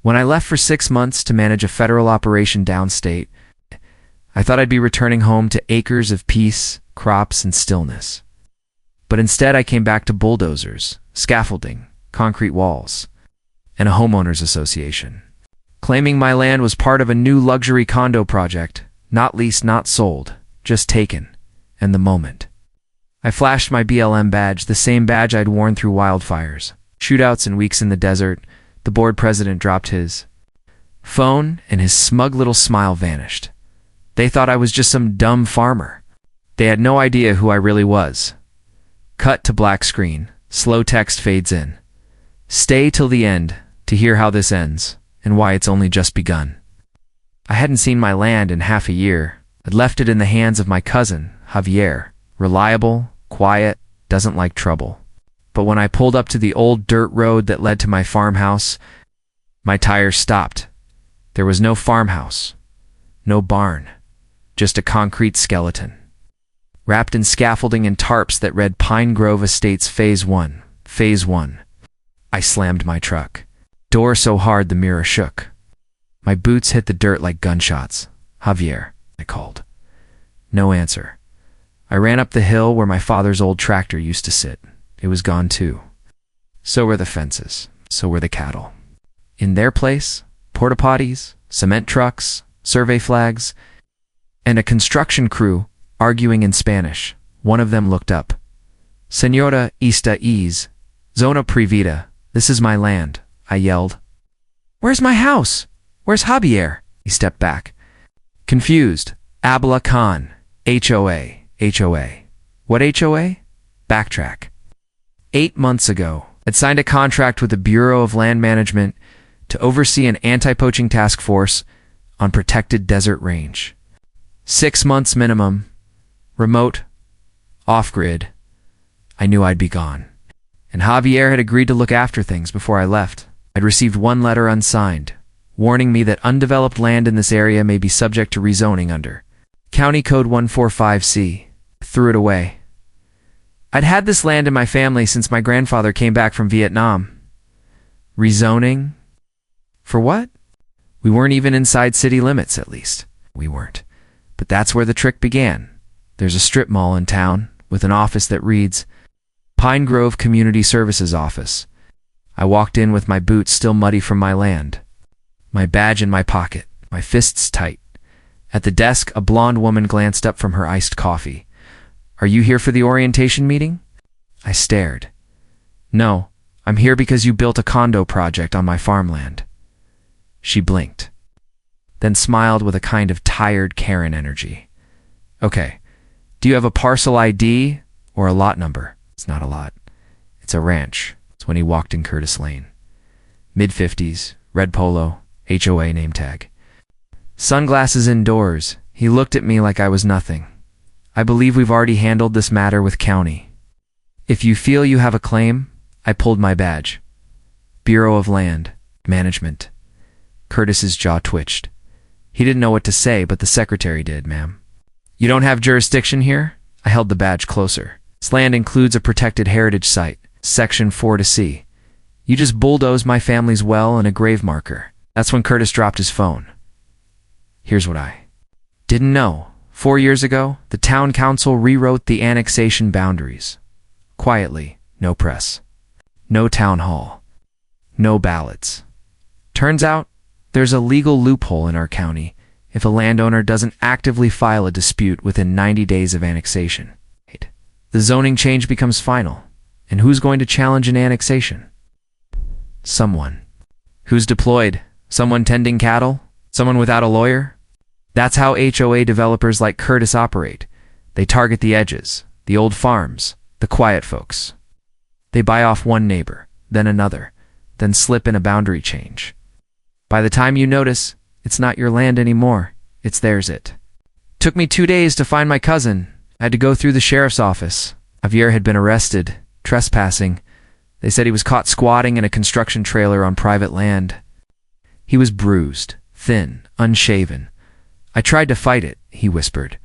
When I left for 6 months to manage a federal operation downstate, I thought I'd be returning home to acres of peace, crops, and stillness. But instead I came back to bulldozers, scaffolding, concrete walls, and a homeowners association, claiming my land was part of a new luxury condo project, not leased, not sold, just taken, and the moment. I flashed my BLM badge, the same badge I'd worn through wildfires, shootouts, and weeks in the desert. The board president dropped his phone, and his smug little smile vanished. They thought I was just some dumb farmer. They had no idea who I really was. Cut to black screen. Slow text fades in. Stay till the end to hear how this ends, and why it's only just begun. I hadn't seen my land in half a year. I'd left it in the hands of my cousin, Javier. Reliable, quiet, doesn't like trouble. But when I pulled up to the old dirt road that led to my farmhouse, my tires stopped. There was no farmhouse, no barn, just a concrete skeleton, wrapped in scaffolding and tarps that read Pine Grove Estates Phase 1, Phase 1. I slammed my truck. Door so hard the mirror shook. My boots hit the dirt like gunshots. Javier, I called. No answer. I ran up the hill where my father's old tractor used to sit. It was gone too. So were the fences. So were the cattle. In their place, porta potties, cement trucks, survey flags, and a construction crew arguing in Spanish. One of them looked up. Señora, esta es zona privada. This is my land, I yelled. Where's my house? Where's Javier? He stepped back. Confused. Habla con. HOA. HOA. What HOA? Backtrack. 8 months ago, I'd signed a contract with the Bureau of Land Management to oversee an anti-poaching task force on protected desert range. 6 months minimum, remote, off-grid. I knew I'd be gone. And Javier had agreed to look after things before I left. I'd received one letter unsigned, warning me that undeveloped land in this area may be subject to rezoning under County Code 145C. I threw it away. I'd had this land in my family since my grandfather came back from Vietnam. Rezoning? For what? We weren't even inside city limits, at least. We weren't. But that's where the trick began. There's a strip mall in town with an office that reads Pine Grove Community Services Office. I walked in with my boots still muddy from my land, my badge in my pocket, my fists tight. At the desk, a blonde woman glanced up from her iced coffee. Are you here for the orientation meeting? I stared. No, I'm here because you built a condo project on my farmland. She blinked, then smiled with a kind of tired Karen energy. Okay, do you have a parcel ID or a lot number? It's not a lot. It's a ranch. It's when he walked in Curtis Lane. Mid-50s, red polo, HOA name tag. Sunglasses indoors. He looked at me like I was nothing. I believe we've already handled this matter with county. If you feel you have a claim, I pulled my badge. Bureau of Land Management. Curtis's jaw twitched. He didn't know what to say, but the secretary did, ma'am. You don't have jurisdiction here? I held the badge closer. This land includes a protected heritage site, Section 4 to C. You just bulldozed my family's well and a grave marker. That's when Curtis dropped his phone. Here's what I didn't know. 4 years ago, the town council rewrote the annexation boundaries. Quietly, no press. No town hall. No ballots. Turns out, there's a legal loophole in our county if a landowner doesn't actively file a dispute within 90 days of annexation. The zoning change becomes final. And who's going to challenge an annexation? Someone. Who's deployed? Someone tending cattle? Someone without a lawyer? That's how HOA developers like Curtis operate. They target the edges, the old farms, the quiet folks. They buy off one neighbor, then another, then slip in a boundary change. By the time you notice, it's not your land anymore, it's theirs. Took me 2 days to find my cousin. I had to go through the sheriff's office. Javier had been arrested, trespassing. They said he was caught squatting in a construction trailer on private land. He was bruised, thin, unshaven. I tried to fight it, he whispered,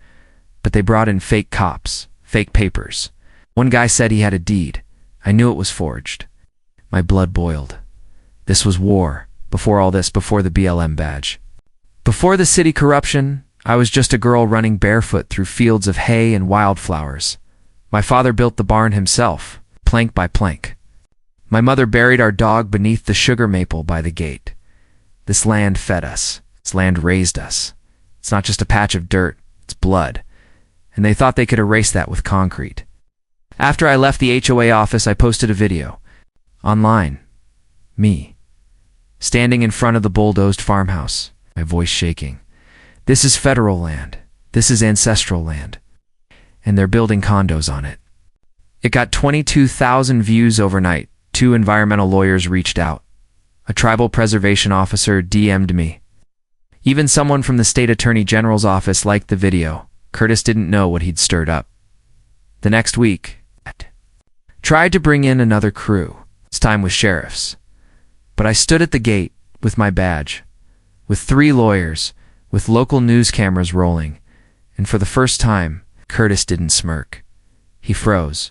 but they brought in fake cops, fake papers. One guy said he had a deed. I knew it was forged. My blood boiled. This was war, Before all this, before the BLM badge. Before the city corruption, I was just a girl running barefoot through fields of hay and wildflowers. My father built the barn himself, plank by plank. My mother buried our dog beneath the sugar maple by the gate. This land fed us. This land raised us. It's not just a patch of dirt, it's blood. And they thought they could erase that with concrete. After I left the HOA office, I posted a video. Online. Me. Standing in front of the bulldozed farmhouse, my voice shaking. This is federal land. This is ancestral land. And they're building condos on it. It got 22,000 views overnight. 2 environmental lawyers reached out. A tribal preservation officer DM'd me. Even someone from the state attorney general's office liked the video. Curtis didn't know what he'd stirred up. The next week, tried to bring in another crew, this time with sheriffs. But I stood at the gate with my badge, with 3 lawyers, with local news cameras rolling, and for the first time, Curtis didn't smirk. He froze,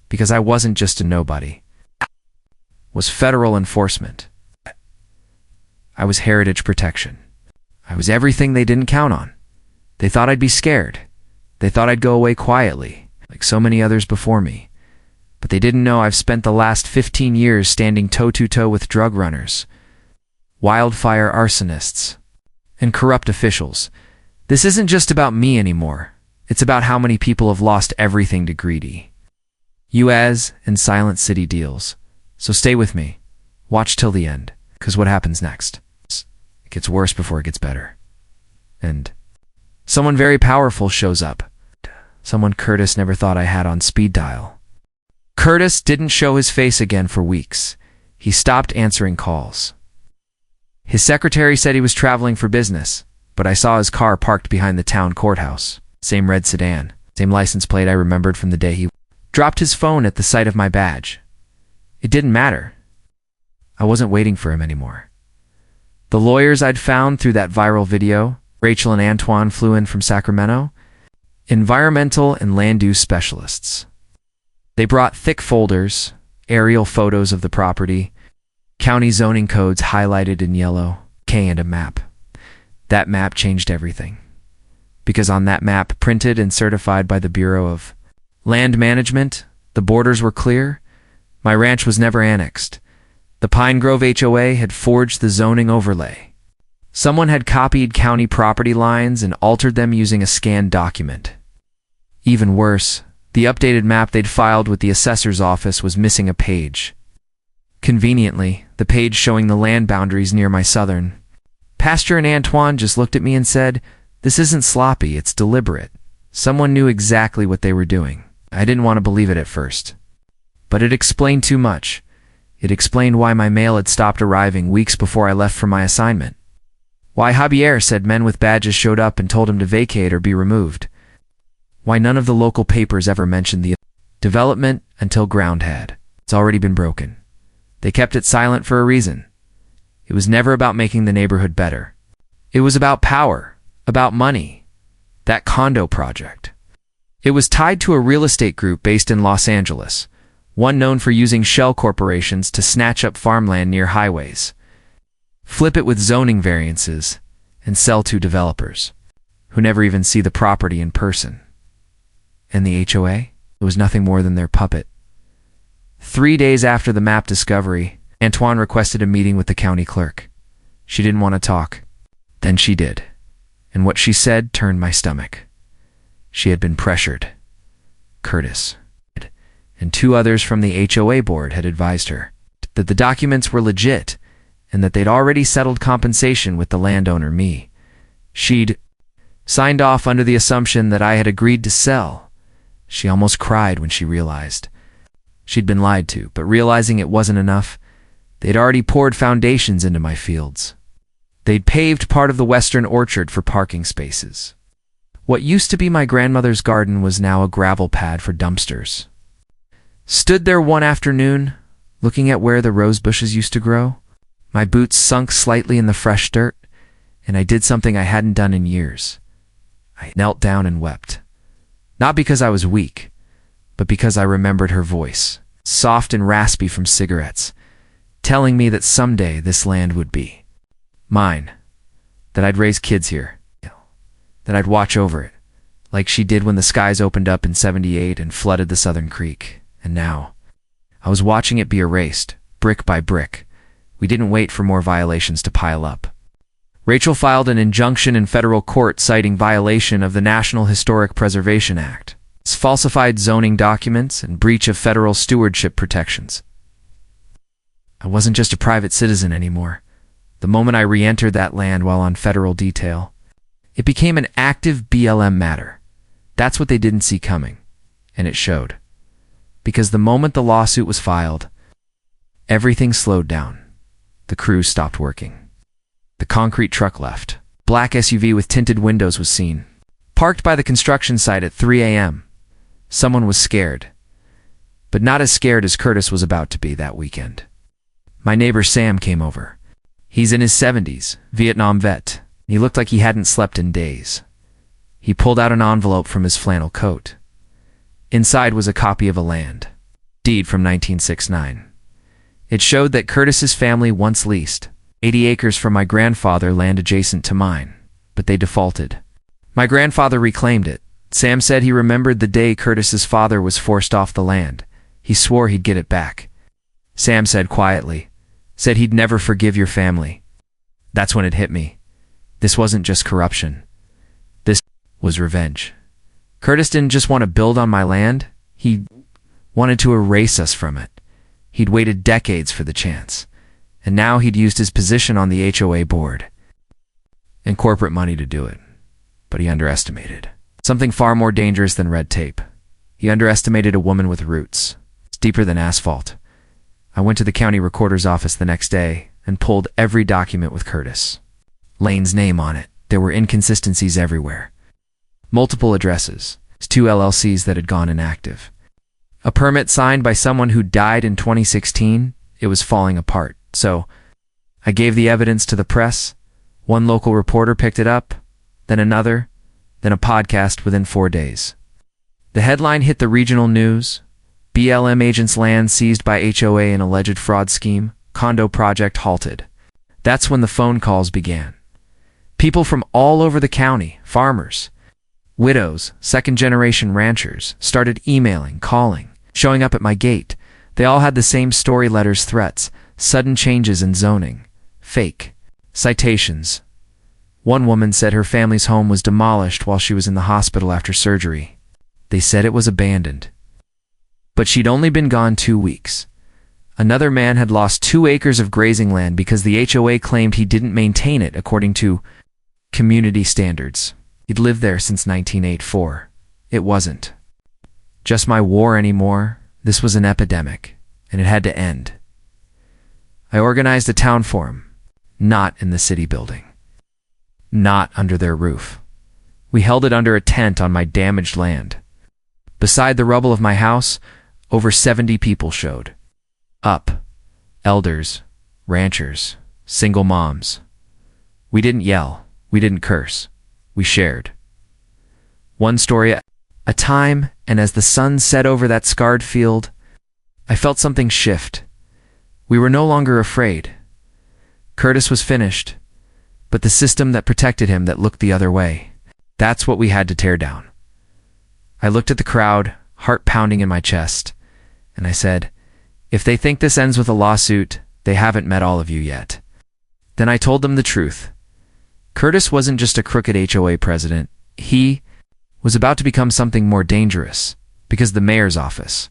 because I wasn't just a nobody. Was federal enforcement. I was heritage protection. I was everything they didn't count on. They thought I'd be scared. They thought I'd go away quietly, like so many others before me. But they didn't know I've spent the last 15 years standing toe-to-toe with drug runners, wildfire arsonists, and corrupt officials. This isn't just about me anymore. It's about how many people have lost everything to greedy. UAS and silent city deals. So stay with me. Watch till the end, because what happens next? It gets worse before it gets better. And someone very powerful shows up. Someone Curtis never thought I had on speed dial. Curtis didn't show his face again for weeks. He stopped answering calls. His secretary said he was traveling for business, but I saw his car parked behind the town courthouse. Same red sedan, same license plate I remembered from the day he dropped his phone at the sight of my badge. It didn't matter. I wasn't waiting for him anymore. The lawyers I'd found through that viral video, Rachel and Antoine, flew in from Sacramento, environmental and land use specialists. They brought thick folders, aerial photos of the property, county zoning codes highlighted in yellow, and a map. That map changed everything. Because on that map, printed and certified by the Bureau of Land Management, the borders were clear. My ranch was never annexed. The Pine Grove HOA had forged the zoning overlay. Someone had copied county property lines and altered them using a scanned document. Even worse, the updated map they'd filed with the assessor's office was missing a page. Conveniently, the page showing the land boundaries near my southern pasture, and Antoine just looked at me and said, "This isn't sloppy, it's deliberate." Someone knew exactly what they were doing. I didn't want to believe it at first. But it explained too much. It explained why my mail had stopped arriving weeks before I left for my assignment. Why Javier said men with badges showed up and told him to vacate or be removed. Why none of the local papers ever mentioned the development until ground had. It's already been broken. They kept it silent for a reason. It was never about making the neighborhood better. It was about power, about money. That condo project. It was tied to a real estate group based in Los Angeles, one known for using shell corporations to snatch up farmland near highways, flip it with zoning variances, and sell to developers, who never even see the property in person. And the HOA? It was nothing more than their puppet. 3 days after the map discovery, Antoine requested a meeting with the county clerk. She didn't want to talk. Then she did. And what she said turned my stomach. She had been pressured. Curtis and 2 others from the HOA board had advised her that the documents were legit and that they'd already settled compensation with the landowner, me. She'd signed off under the assumption that I had agreed to sell. She almost cried when she realized. She'd been lied to, but realizing it wasn't enough, they'd already poured foundations into my fields. They'd paved part of the western orchard for parking spaces. What used to be my grandmother's garden was now a gravel pad for dumpsters. Stood there one afternoon, looking at where the rose bushes used to grow. My boots sunk slightly in the fresh dirt, and I did something I hadn't done in years. I knelt down and wept. Not because I was weak, but because I remembered her voice, soft and raspy from cigarettes, telling me that someday this land would be Mine. That I'd raise kids here. That I'd watch over it, like she did when the skies opened up in '78 and flooded the Southern Creek. And now, I was watching it be erased, brick by brick. We didn't wait for more violations to pile up. Rachel filed an injunction in federal court citing violation of the National Historic Preservation Act, falsified zoning documents, and breach of federal stewardship protections. I wasn't just a private citizen anymore. The moment I re-entered that land while on federal detail, it became an active BLM matter. That's what they didn't see coming, and it showed. Because the moment the lawsuit was filed, everything slowed down. The crew stopped working. The concrete truck left. Black SUV with tinted windows was seen, parked by the construction site at 3 a.m. Someone was scared, but not as scared as Curtis was about to be that weekend. My neighbor Sam came over. He's in his 70s, Vietnam vet. He looked like he hadn't slept in days. He pulled out an envelope from his flannel coat. Inside was a copy of a land deed from 1969. It showed that Curtis's family once leased 80 acres from my grandfather, land adjacent to mine, but they defaulted. My grandfather reclaimed it. Sam said he remembered the day Curtis's father was forced off the land. He swore he'd get it back. Sam said quietly, said he'd never forgive your family. That's when it hit me. This wasn't just corruption. This was revenge. Curtis didn't just want to build on my land. He wanted to erase us from it. He'd waited decades for the chance. And now he'd used his position on the HOA board and corporate money to do it. But he underestimated something far more dangerous than red tape. He underestimated a woman with roots. It's deeper than asphalt. I went to the county recorder's office the next day and pulled every document with Curtis. Lane's name on it. There were inconsistencies everywhere. Multiple addresses. 2 LLCs that had gone inactive. A permit signed by someone who died in 2016. It was falling apart. So, I gave the evidence to the press. One local reporter picked it up, then another, then a podcast within 4 days. The headline hit the regional news. BLM agents' land seized by HOA in alleged fraud scheme. Condo project halted. That's when the phone calls began. People from all over the county, farmers, widows, second-generation ranchers, started emailing, calling, showing up at my gate. They all had the same story letters, threats, sudden changes in zoning, fake, citations. One woman said her family's home was demolished while she was in the hospital after surgery. They said it was abandoned. But she'd only been gone 2 weeks. Another man had lost 2 acres of grazing land because the HOA claimed he didn't maintain it according to community standards. He'd lived there since 1984. It wasn't just my war anymore. This was an epidemic, and it had to end. I organized a town forum, not in the city building, not under their roof. We held it under a tent on my damaged land. Beside the rubble of my house, over 70 people showed up. Elders, ranchers, single moms. We didn't yell. We didn't curse. We shared. One story at a time, and as the sun set over that scarred field, I felt something shift. We were no longer afraid. Curtis was finished, but the system that protected him that looked the other way, that's what we had to tear down. I looked at the crowd, heart pounding in my chest, and I said, if they think this ends with a lawsuit, they haven't met all of you yet. Then I told them the truth. Curtis wasn't just a crooked HOA president. He was about to become something more dangerous, because the mayor's office.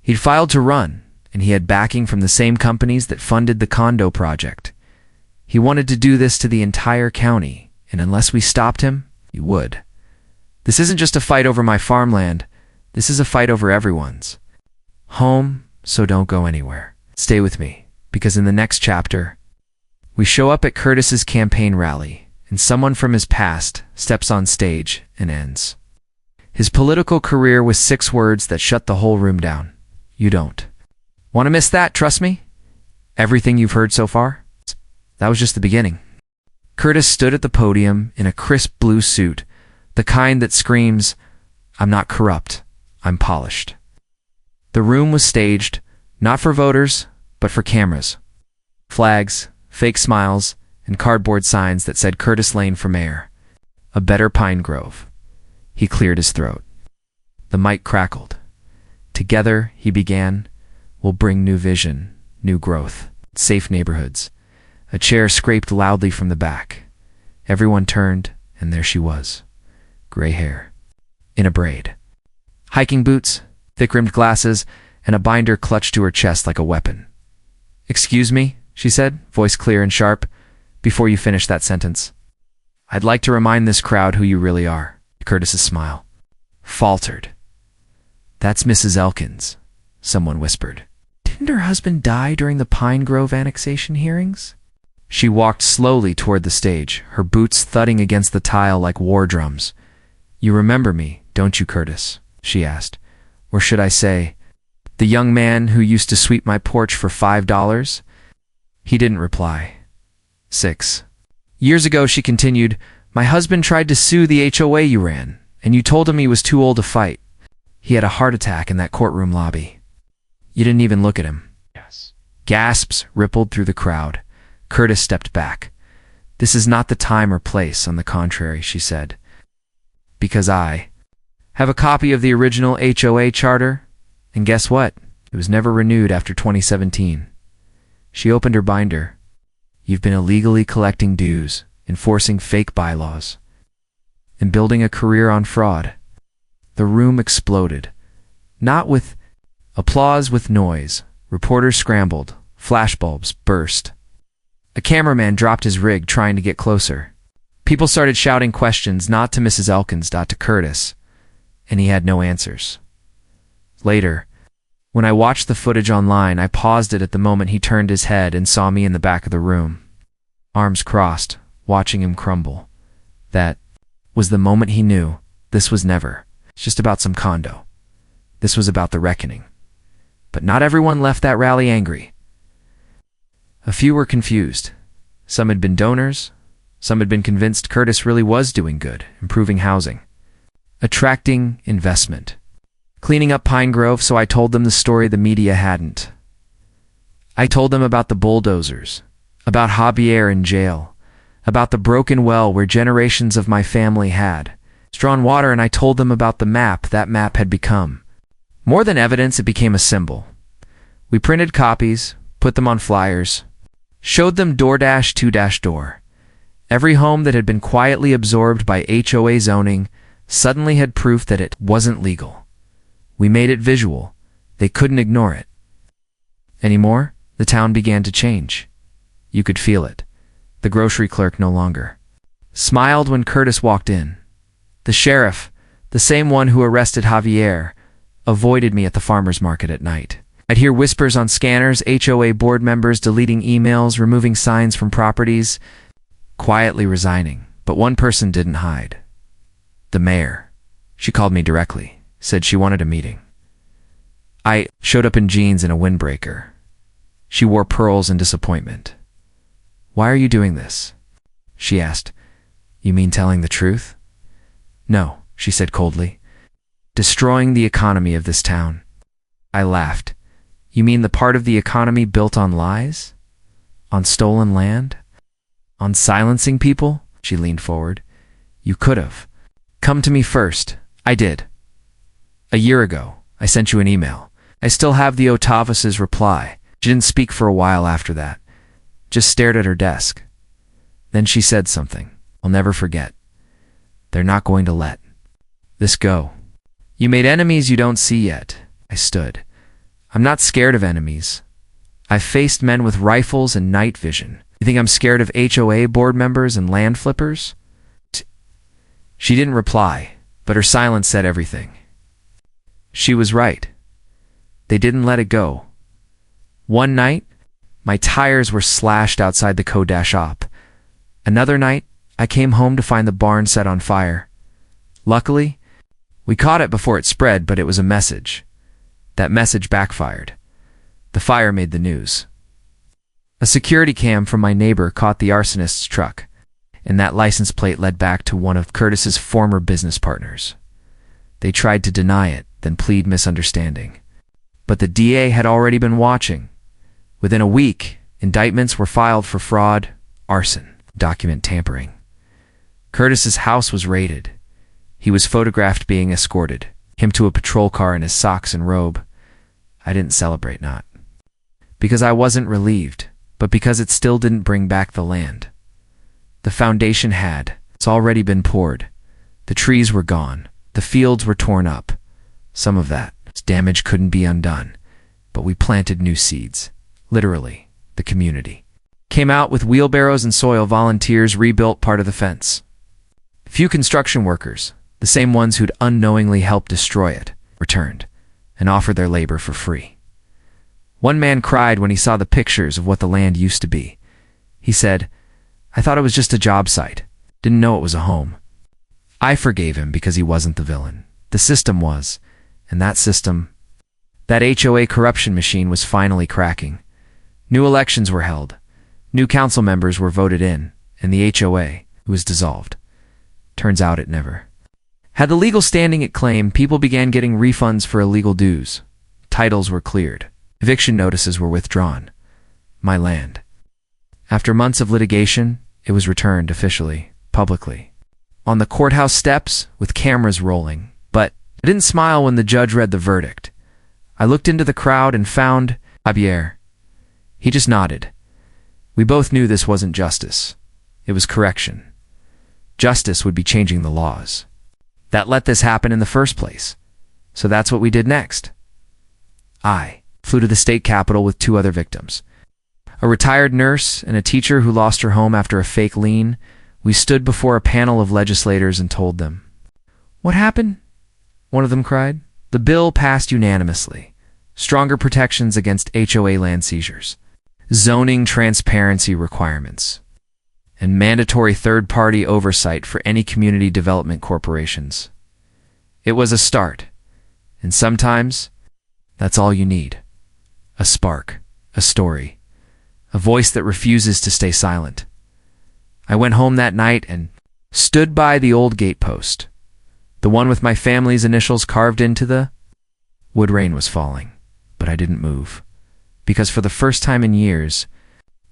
He'd filed to run, and he had backing from the same companies that funded the condo project. He wanted to do this to the entire county, and unless we stopped him, he would. This isn't just a fight over my farmland. This is a fight over everyone's home, so don't go anywhere. Stay with me, because in the next chapter, we show up at Curtis's campaign rally, and someone from his past steps on stage and ends his political career with 6 words that shut the whole room down. You don't want to miss that, trust me? Everything you've heard so far? That was just the beginning. Curtis stood at the podium in a crisp blue suit, the kind that screams, I'm not corrupt, I'm polished. The room was staged, not for voters, but for cameras. Flags, fake smiles, and cardboard signs that said Curtis Lane for mayor. A better pine grove. He cleared his throat. The mic crackled. Together, he began, we'll bring new vision, new growth, safe neighborhoods. A chair scraped loudly from the back. Everyone turned, and there she was. Gray hair. In a braid. Hiking boots, thick-rimmed glasses, and a binder clutched to her chest like a weapon. "Excuse me," she said, voice clear and sharp, "before you finish that sentence. I'd like to remind this crowd who you really are." Curtis's smile faltered. "That's Mrs. Elkins," someone whispered. "Didn't her husband die during the Pine Grove annexation hearings?" She walked slowly toward the stage, her boots thudding against the tile like war drums. "You remember me, don't you, Curtis?" she asked. "Or should I say, the young man who used to sweep my porch for $5? He didn't reply. 6 years ago, she continued, my husband tried to sue the HOA you ran, and you told him he was too old to fight. He had a heart attack in that courtroom lobby. You didn't even look at him." Yes. Gasps rippled through the crowd. Curtis stepped back. "This is not the time or place, on the contrary," she said. "Because I have a copy of the original HOA charter, and guess what? It was never renewed after 2017. She opened her binder. "You've been illegally collecting dues, enforcing fake bylaws, and building a career on fraud." The room exploded. Not with applause, with noise. Reporters scrambled. Flashbulbs burst. A cameraman dropped his rig, trying to get closer. People started shouting questions, not to Mrs. Elkins, to Curtis, and he had no answers. Later, when I watched the footage online, I paused it at the moment he turned his head and saw me in the back of the room, arms crossed, watching him crumble. That was the moment he knew this was never just about some condo. This was about the reckoning. But not everyone left that rally angry. A few were confused. Some had been donors. Some had been convinced Curtis really was doing good, improving housing, attracting investment, cleaning up Pine Grove. So I told them the story the media hadn't. I told them about the bulldozers, about Javier in jail, about the broken well where generations of my family had drawn water, and I told them about the map that map had become. More than evidence, it became a symbol. We printed copies, put them on flyers, showed them door-to-door. Every home that had been quietly absorbed by HOA zoning suddenly had proof that it wasn't legal. We made it visual. They couldn't ignore it. Anymore, the town began to change. You could feel it. The grocery clerk no longer smiled when Curtis walked in. The sheriff, the same one who arrested Javier, avoided me at the farmer's market at night. I'd hear whispers on scanners, HOA board members deleting emails, removing signs from properties, quietly resigning. But one person didn't hide. The mayor. She called me directly, said she wanted a meeting. I showed up in jeans and a windbreaker. She wore pearls in disappointment. "Why are you doing this?" she asked. "You mean telling the truth?" "No," she said coldly. "Destroying the economy of this town." I laughed. "You mean the part of the economy built on lies? On stolen land? On silencing people?" She leaned forward. "You could have come to me first." I did. A year ago, I sent you an email. I still have the Otavas's reply. She didn't speak for a while after that. Just stared at her desk. Then she said something I'll never forget. "They're not going to let this go. You made enemies you don't see yet." I stood. "I'm not scared of enemies. I've faced men with rifles and night vision. You think I'm scared of HOA board members and land flippers?" She didn't reply, but her silence said everything. She was right. They didn't let it go. One night, my tires were slashed outside the co-op. Another night, I came home to find the barn set on fire. Luckily, we caught it before it spread, but it was a message. That message backfired. The fire made the news. A security cam from my neighbor caught the arsonist's truck, and that license plate led back to one of Curtis's former business partners. They tried to deny it, then plead misunderstanding. But the DA had already been watching. Within a week, indictments were filed for fraud, arson, document tampering. Curtis's house was raided. He was photographed being escorted, him to a patrol car in his socks and robe. I didn't celebrate, not because I wasn't relieved, but because it still didn't bring back the land. The foundation had. It's already been poured. The trees were gone. The fields were torn up. Some of that damage couldn't be undone, but we planted new seeds. Literally, the community came out with wheelbarrows and soil. Volunteers rebuilt part of the fence. Few construction workers, the same ones who'd unknowingly helped destroy it, returned and offered their labor for free. One man cried when he saw the pictures of what the land used to be. He said, "I thought it was just a job site. Didn't know it was a home." I forgave him because he wasn't the villain. The system was, and that system, that HOA corruption machine was finally cracking. New elections were held. New council members were voted in, and the HOA was dissolved. Turns out it never had the legal standing it claimed. People began getting refunds for illegal dues. Titles were cleared. Eviction notices were withdrawn. My land. After months of litigation, it was returned officially, publicly, on the courthouse steps with cameras rolling. But I didn't smile when the judge read the verdict. I looked into the crowd and found Javier. He just nodded. We both knew this wasn't justice. It was correction. Justice would be changing the laws that let this happen in the first place. So that's what we did next. I flew to the state capitol with 2 other victims. A retired nurse and a teacher who lost her home after a fake lien. We stood before a panel of legislators and told them. "What happened?" one of them cried. "The bill passed unanimously. Stronger protections against HOA land seizures, zoning transparency requirements, and mandatory third-party oversight for any community development corporations." It was a start, and sometimes that's all you need. A spark, a story, a voice that refuses to stay silent. I went home that night and stood by the old gatepost, the one with my family's initials carved into the wood. Rain was falling, but I didn't move, because for the first time in years,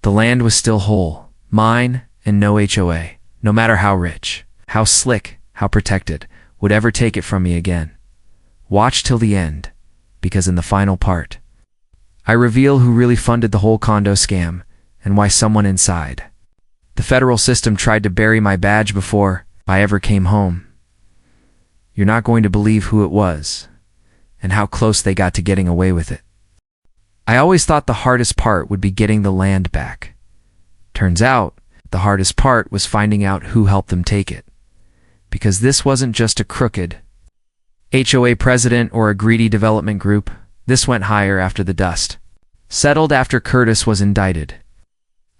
the land was still whole, mine, and no HOA, no matter how rich, how slick, how protected, would ever take it from me again. Watch till the end, because in the final part, I reveal who really funded the whole condo scam and why someone inside the federal system tried to bury my badge before I ever came home. You're not going to believe who it was and how close they got to getting away with it. I always thought the hardest part would be getting the land back. Turns out, the hardest part was finding out who helped them take it. Because this wasn't just a crooked HOA president or a greedy development group. This went higher after the dust settled, after Curtis was indicted.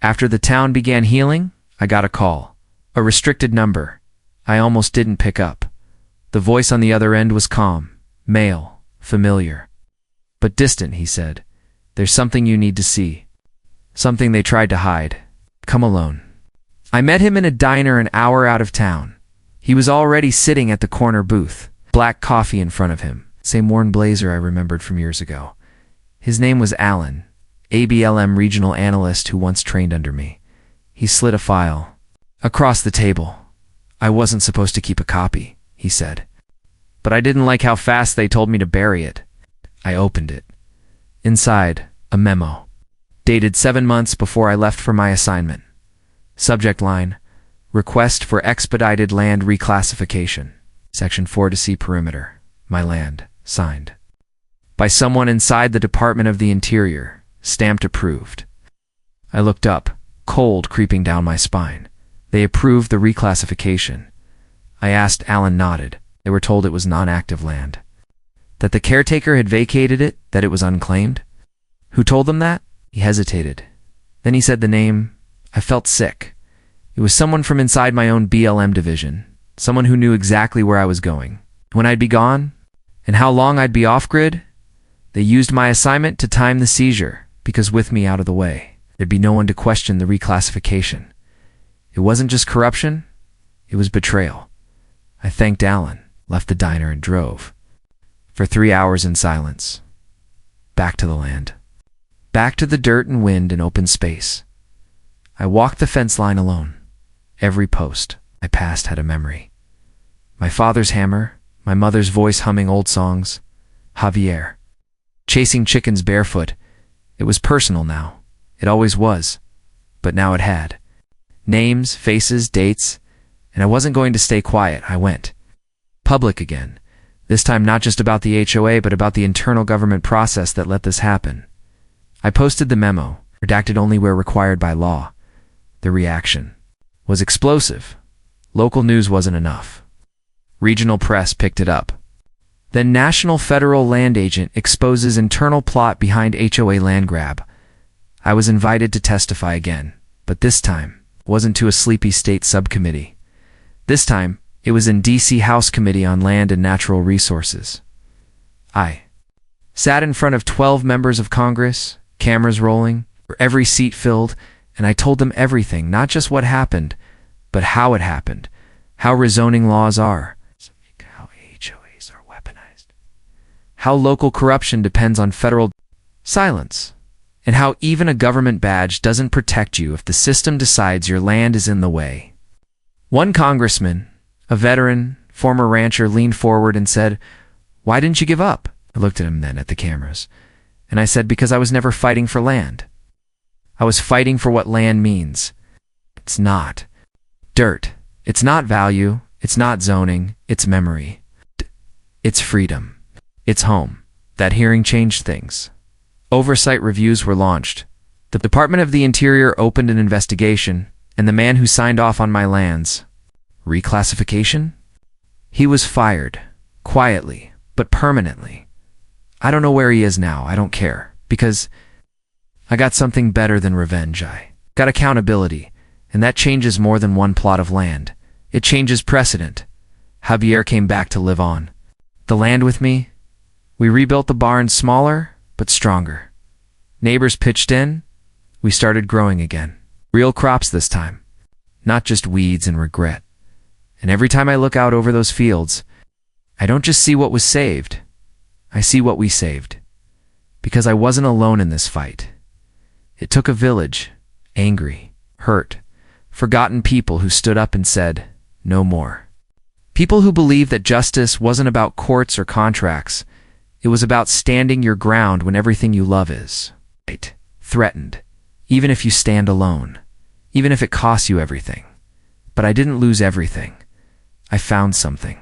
After the town began healing, I got a call. A restricted number. I almost didn't pick up. The voice on the other end was calm, male, familiar, but distant. He said, "There's something you need to see." Something they tried to hide. Come alone. I met him in a diner an hour out of town. He was already sitting at the corner booth, black coffee in front of him, same worn blazer I remembered from years ago. His name was Alan, a BLM regional analyst who once trained under me. He slid a file across the table. "I wasn't supposed to keep a copy," he said, "but I didn't like how fast they told me to bury it." I opened it. Inside, a memo, dated 7 months before I left for my assignment. Subject line, "Request for expedited land reclassification. Section 4 to see perimeter. My land. Signed by someone inside the Department of the Interior. Stamped approved." I looked up, cold creeping down my spine. They approved the reclassification. I asked. Alan nodded. They were told it was non-active land, that the caretaker had vacated it, that it was unclaimed. Who told them that? He hesitated. Then he said the name. I felt sick. It was someone from inside my own BLM division, someone who knew exactly where I was going, when I'd be gone, and how long I'd be off-grid. They used my assignment to time the seizure, because with me out of the way, there'd be no one to question the reclassification. It wasn't just corruption, it was betrayal. I thanked Alan, left the diner and drove. For 3 hours in silence. Back to the land. Back to the dirt and wind and open space. I walked the fence line alone. Every post I passed had a memory. My father's hammer, my mother's voice humming old songs, Javier. Chasing chickens barefoot. It was personal now. It always was. But now it had. Names, faces, dates, and I wasn't going to stay quiet. I went public again. This time not just about the HOA, but about the internal government process that let this happen. I posted the memo, redacted only where required by law. The reaction was explosive. Local news wasn't enough. Regional press picked it up. Then National Federal Land Agent exposes internal plot behind HOA land grab. I was invited to testify again, but this time wasn't to a sleepy state subcommittee. This time, it was in D.C. House Committee on Land and Natural Resources. I sat in front of 12 members of Congress, cameras rolling, every seat filled, and I told them everything, not just what happened, but how it happened, how rezoning laws are, how HOAs are weaponized, how local corruption depends on federal silence, and how even a government badge doesn't protect you if the system decides your land is in the way. One congressman, a veteran, former rancher, leaned forward and said, "Why didn't you give up?" I looked at him then at the cameras, and I said, "Because I was never fighting for land. I was fighting for what land means. It's not dirt. It's not value. It's not zoning. It's memory. It's freedom. It's home." That hearing changed things. Oversight reviews were launched. The Department of the Interior opened an investigation, and the man who signed off on my lands, reclassification? He was fired, quietly, but permanently. I don't know where he is now. I don't care, because I got something better than revenge. I got accountability, and that changes more than one plot of land. It changes precedent. Javier came back to live on the land with me. We rebuilt the barn smaller, but stronger. Neighbors pitched in. We started growing again. Real crops this time, not just weeds and regret. And every time I look out over those fields, I don't just see what was saved. I see what we saved. Because I wasn't alone in this fight. It took a village, angry, hurt, forgotten people who stood up and said, "No more." People who believed that justice wasn't about courts or contracts. It was about standing your ground when everything you love is threatened, even if you stand alone, even if it costs you everything. But I didn't lose everything. I found something.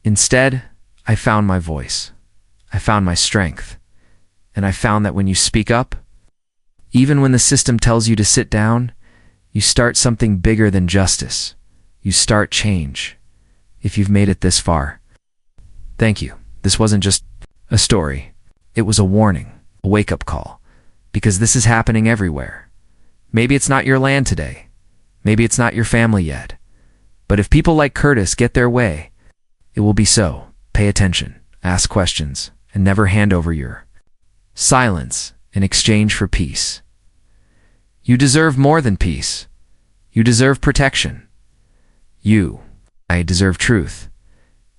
Instead, I found my voice. I found my strength. And I found that when you speak up, even when the system tells you to sit down, you start something bigger than justice. You start change. If you've made it this far, thank you. This wasn't just a story. It was a warning, a wake-up call. Because this is happening everywhere. Maybe it's not your land today. Maybe it's not your family yet. But if people like Curtis get their way, it will be so. Pay attention, ask questions, and never hand over your silence in exchange for peace. You deserve more than peace. You deserve protection. I deserve truth.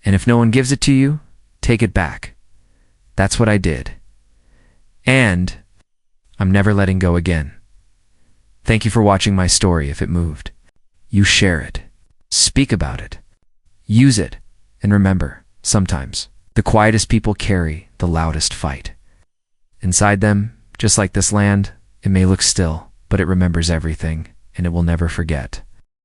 And if no one gives it to you, take it back. That's what I did. And I'm never letting go again. Thank you for watching my story. If it moved, you share it. Speak about it. Use it. And remember, sometimes the quietest people carry the loudest fight. Inside them, just like this land, it may look still, but it remembers everything, and it will never forget.